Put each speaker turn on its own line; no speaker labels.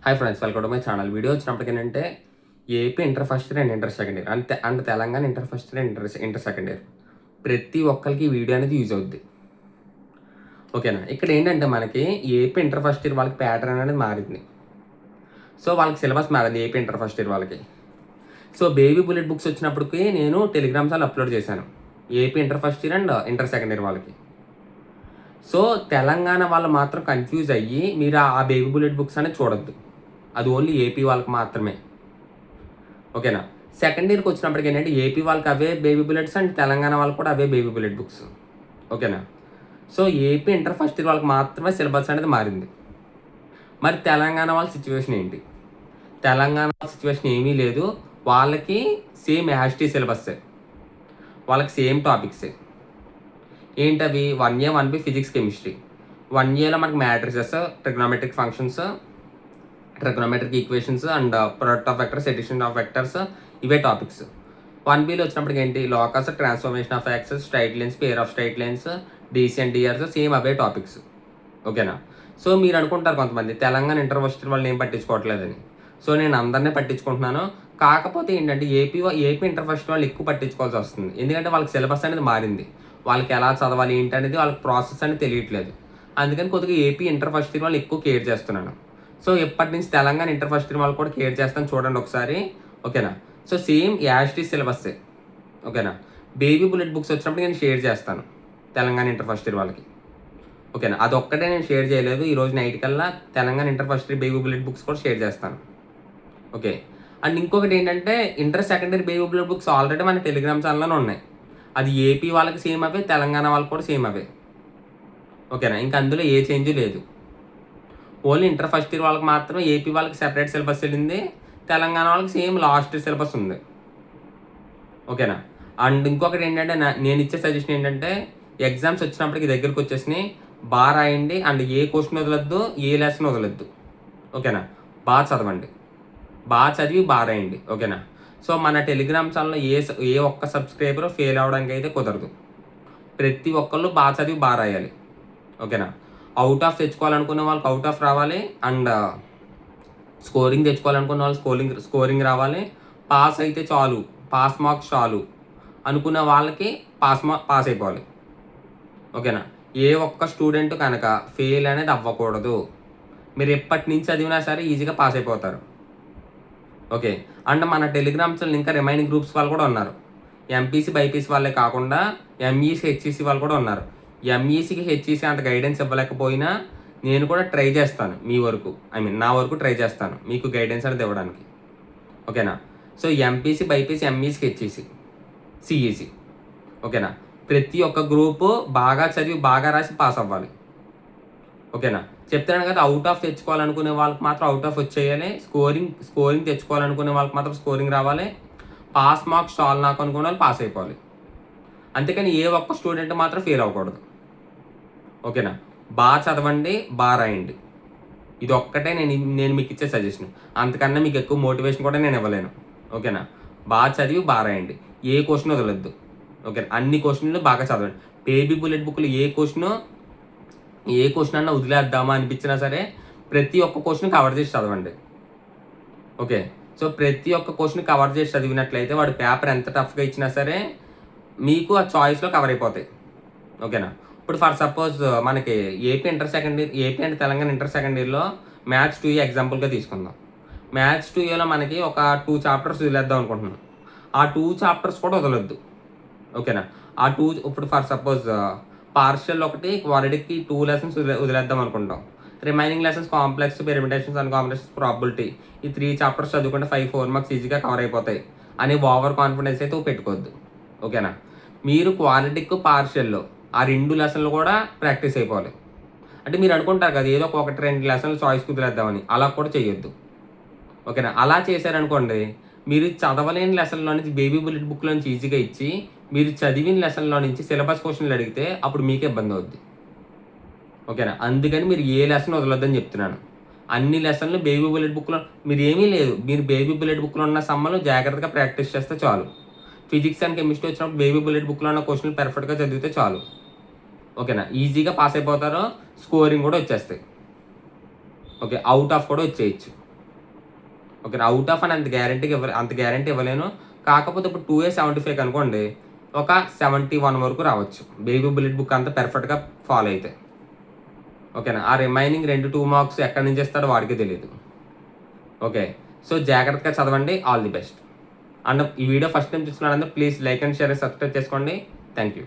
Hi friends, welcome to my channel. Video వచ్చినప్పటికి ఏంటంటే AP inter first year and inter second year and Telangana inter first year and inter second year ప్రతి ఒక్కరికి ఈ video అనేది use అవుద్ది. ఓకేనా? ఇక్కడ ఏంటంటే మనకి ఏపీ ఇంటర్ ఫస్ట్ ఇయర్ వాళ్ళకి ప్యాటర్న్ అనేది మారింది. సో వాళ్ళకి సిలబస్ మారింది ఏపీ ఇంటర్ ఫస్ట్ ఇయర్ వాళ్ళకి. సో బేబీ బుల్లెట్ బుక్స్ వచ్చినప్పటికి నేను టెలిగ్రామ్ ఛానల్ అప్లోడ్ చేశాను AP inter first year and inter second year వాళ్ళకి. సో తెలంగాణ వాళ్ళు మాత్రం కన్ఫ్యూజ్ అయ్యి మీరు ఆ బేబీ బుల్లెట్ బుక్స్ అనేది చూడొద్దు. అది ఓన్లీ ఏపీ వాళ్ళకి మాత్రమే. ఓకేనా? సెకండ్ ఇయర్కి వచ్చినప్పటికి ఏంటంటే ఏపీ వాళ్ళకి అవే బేబీ బుల్లెట్స్ అండ్ తెలంగాణ వాళ్ళకి కూడా అవే బేబీ బుల్లెట్ బుక్స్. ఓకేనా? So AP inter first year వాళ్ళకి మాత్రమే సిలబస్ అనేది మారింది. మరి తెలంగాణ వాళ్ళ సిచ్యువేషన్ ఏంటి? తెలంగాణ సిచ్యువేషన్ ఏమీ లేదు. వాళ్ళకి సేమ్ యాస్టీ సిలబస్సే, వాళ్ళకి సేమ్ టాపిక్సే. ఏంటవి? 1A 1B physics chemistry. 1Aలో మనకి matrices, trigonometric functions, trigonometric equations and product of vectors, addition of vectors, ఇవే టాపిక్స్. 1Bలో వచ్చినప్పటికి ఏంటి? Locus, transformation of axes, straight lines, pair of straight lines, DC and DRs, same అవే topics. ఓకేనా? So మీరు అనుకుంటారు కొంతమంది తెలంగాణ ఇంటర్ ఫస్ట్ ఇయర్ వాళ్ళని ఏం పట్టించుకోవట్లేదని. సో నేను అందరినీ పట్టించుకుంటున్నాను. కాకపోతే ఏంటంటే ఏపీ ఇంటర్ ఫస్ట్ వాళ్ళు ఎక్కువ పట్టించుకోవాల్సి వస్తుంది. ఎందుకంటే వాళ్ళకి సిలబస్ అనేది మారింది. వాళ్ళకి ఎలా చదవాలి ఏంటి అనేది వాళ్ళకి ప్రాసెస్ అనేది తెలియట్లేదు. అందుకని కొద్దిగా ఏపీ ఇంటర్ ఫస్ట్ ఇయర్ వాళ్ళు ఎక్కువ కేర్ చేస్తున్నాను. సో ఎప్పటి నుంచి తెలంగాణ ఇంటర్ ఫస్ట్ ఇయర్ వాళ్ళు కూడా కేర్ చేస్తాను, చూడండి ఒకసారి. ఓకేనా? సో సేమ్ యాస్టీ సిలబస్సే. ఓకేనా? బేబీ బుల్లెట్ బుక్స్ వచ్చినప్పుడు నేను షేర్ చేస్తాను తెలంగాణ ఇంటర్ ఫస్ట్ ఇయర్ వాళ్ళకి. ఓకేనా? అదొక్కటే నేను షేర్ చేయలేదు. ఈరోజు నైట్ కల్లా Telangana inter first year baby bullet books కూడా షేర్ చేస్తాను. ఓకే. అండ్ ఇంకొకటి ఏంటంటే inter second year baby bullet books already మన టెలిగ్రామ్ ఛానల్లోనే ఉన్నాయి. అది ఏపీ వాళ్ళకి సేమ్ అవే, తెలంగాణ వాళ్ళకి కూడా సేమ్ అవే. ఓకేనా? ఇంకా అందులో ఏ చేంజ్ లేదు. ఓన్లీ ఇంటర్ ఫస్ట్ ఇయర్ వాళ్ళకి మాత్రమే ఏపీ వాళ్ళకి సెపరేట్ సిలబస్ వెళ్ళింది, తెలంగాణ వాళ్ళకి సేమ్ లాస్ట్ సిలబస్ ఉంది. ఓకేనా? అండ్ ఇంకొకటి ఏంటంటే నేను ఇచ్చే సజెషన్ ఏంటంటే ఎగ్జామ్స్ వచ్చినప్పటికి దగ్గరికి వచ్చేసినాయి, బాగా రాయండి. అండ్ ఏ క్వశ్చన్ వదలొద్దు, ఏ లెసన్ వదలొద్దు. ఓకేనా? బాగా చదవండి, బాగా చదివి బాగా రాయండి. ఓకేనా? సో మన టెలిగ్రామ్ ఛానల్లో ఏ ఒక్క సబ్స్క్రైబర్ ఫెయిల్ అవ్వడానికి అయితే కుదరదు. ప్రతి ఒక్కళ్ళు బాగా చదివి బాగా రాయాలి. ఓకేనా? అవుట్ ఆఫ్ తెచ్చుకోవాలనుకునే వాళ్ళకి అవుట్ ఆఫ్ రావాలి. అండ్ స్కోరింగ్ తెచ్చుకోవాలనుకున్న వాళ్ళు స్కోరింగ్ రావాలి. పాస్ అయితే చాలు, పాస్ మార్క్స్ చాలు అనుకున్న వాళ్ళకి పాస్ అయిపోవాలి. ఓకేనా? ఏ ఒక్క స్టూడెంట్ కనుక ఫెయిల్ అనేది అవ్వకూడదు. మీరు ఎప్పటి నుంచి చదివినా సరే ఈజీగా పాస్ అయిపోతారు. ఓకే. అండ్ మన టెలిగ్రామ్ ఛానల్ ఇంకా రిమైనింగ్ గ్రూప్స్ వాళ్ళు కూడా ఉన్నారు. ఎంపీసీ బైపీసీ వాళ్ళే కాకుండా ఎంఈసీ హెచ్ఈసీ వాళ్ళు కూడా ఉన్నారు. ఎంఈసీకి హెచ్ఈసీ అంత గైడెన్స్ ఇవ్వలేకపోయినా నేను కూడా ట్రై చేస్తాను మీ వరకు, నా వరకు ట్రై చేస్తాను మీకు గైడెన్స్ అనేది ఇవ్వడానికి. ఓకేనా? సో ఎంపీసీ బైపీసీ ఎంఈసీకి హెచ్ఈసీ సిఈసీ. ఓకేనా? ప్రతి ఒక్క గ్రూపు బాగా చదివి బాగా రాసి పాస్ అవ్వాలి. ఓకేనా? చెప్తున్నాను కదా, అవుట్ ఆఫ్ తెచ్చుకోవాలనుకునే వాళ్ళకి మాత్రం అవుట్ ఆఫ్ వచ్చేయాలి. స్కోరింగ్ తెచ్చుకోవాలనుకునే వాళ్ళకి మాత్రం స్కోరింగ్ రావాలి. పాస్ మార్క్స్ చాలు నాకు అనుకునే వాళ్ళు పాస్ అయిపోవాలి. అంతేకాని ఏ ఒక్క స్టూడెంట్ మాత్రం ఫెయిల్ అవ్వకూడదు. ఓకేనా? బాగా చదవండి, బాగా రాయండి. ఇది ఒక్కటే నేను మీకు ఇచ్చే సజెషన్. అంతకన్నా మీకు ఎక్కువ మోటివేషన్ కూడా నేను ఇవ్వలేను. ఓకేనా? బాగా చదివి బాగా రాయండి. ఏ క్వశ్చన్ వదలొద్దు. ఓకే? అన్ని క్వశ్చన్లు బాగా చదవండి. బేబీ బుల్లెట్ బుక్లు ఏ క్వశ్చన్ అన్నా వదిలేద్దామా అనిపించినా సరే ప్రతి ఒక్క క్వశ్చన్ కవర్ చేసి చదవండి. ఓకే. సో ప్రతి ఒక్క క్వశ్చన్ కవర్ చేసి చదివినట్లయితే వాడు పేపర్ ఎంత టఫ్గా ఇచ్చినా సరే మీకు ఆ చాయిస్లో కవర్ అయిపోతాయి. ఓకేనా? ఇప్పుడు ఫర్ సపోజ్ మనకి AP and Telangana inter second ఇయర్లో మ్యాథ్స్ 2A ఎగ్జాంపుల్గా తీసుకుందాం. మ్యాథ్స్ 2Aలో మనకి ఒక 2 చాప్టర్స్ వదిలేద్దాం అనుకుంటున్నాం. ఆ 2 చాప్టర్స్ కూడా వదలొద్దు. ఓకేనా? ఇప్పుడు ఫర్ సపోజ్ పార్షియల్ ఒకటి, క్వాడ్రాటిక్కి 2 లెసన్స్ వదిలేద్దాం అనుకుంటాం. Remaining lessons complex, permutations and combinations, probability, ఈ 3 చాప్టర్స్ చదువుకుంటే 4 మార్క్స్ ఈజీగా కవర్ అయిపోతాయి అని ఓవర్ కాన్ఫిడెన్స్ అయితే పెట్టుకోవద్దు. ఓకేనా? మీరు క్వాడ్రాటిక్, పార్షియల్లో ఆ 2 లెసన్లు కూడా ప్రాక్టీస్ అయిపోవాలి. అంటే మీరు అనుకుంటారు కదా ఏదో 1-2 లెసన్లు చాయిస్ కుదిరేద్దామని, అలా కూడా చేయొద్దు. ఓకేనా? అలా చేశారనుకోండి, మీరు చదవలేని లెసన్లో నుంచి బేబీ బుల్లెట్ బుక్లో నుంచి ఈజీగా ఇచ్చి మీరు చదివిన లెసన్లో నుంచి సిలబస్ క్వశ్చన్లు అడిగితే అప్పుడు మీకే ఇబ్బంది అవుద్ది. ఓకేనా? అందుకని మీరు ఏ లెసన్ వదలొద్దని చెప్తున్నాను. అన్ని లెసన్లు బేబీ బుల్లెట్ బుక్లో మీరు ఏమీ లేదు, మీరు బేబీ బుల్లెట్ బుక్లో ఉన్న సమ్మలు జాగ్రత్తగా ప్రాక్టీస్ చేస్తే చాలు. ఫిజిక్స్ అండ్ కెమిస్ట్రీ వచ్చినప్పుడు బేబీ బుల్లెట్ బుక్లో ఉన్న క్వశ్చన్లు పర్ఫెక్ట్గా చదివితే చాలు. ఓకేనా? ఈజీగా పాస్ అయిపోతారు, స్కోరింగ్ కూడా వచ్చేస్తాయి. ఓకే, అవుట్ ఆఫ్ కూడా వచ్చేయచ్చు. ఓకే, అవుట్ ఆఫ్ అని అంత గ్యారంటీ ఇవ్వలేను. కాకపోతే ఇప్పుడు 2A75 అనుకోండి, ఒక 71 వరకు రావచ్చు. బేబీ బుల్లెట్ బుక్ అంతా పెర్ఫెక్ట్గా ఫాలో అయితే. ఓకేనా, ఆ రిమైనింగ్ 2 మార్క్స్ ఎక్కడి నుంచి ఇస్తాడో వాడికే తెలియదు. ఓకే, సో జాగ్రత్తగా చదవండి. All the best. అండ్ ఈ వీడియో ఫస్ట్ టైం చూస్తున్నారంటే please like and share, subscribe చేసుకోండి. Thank you.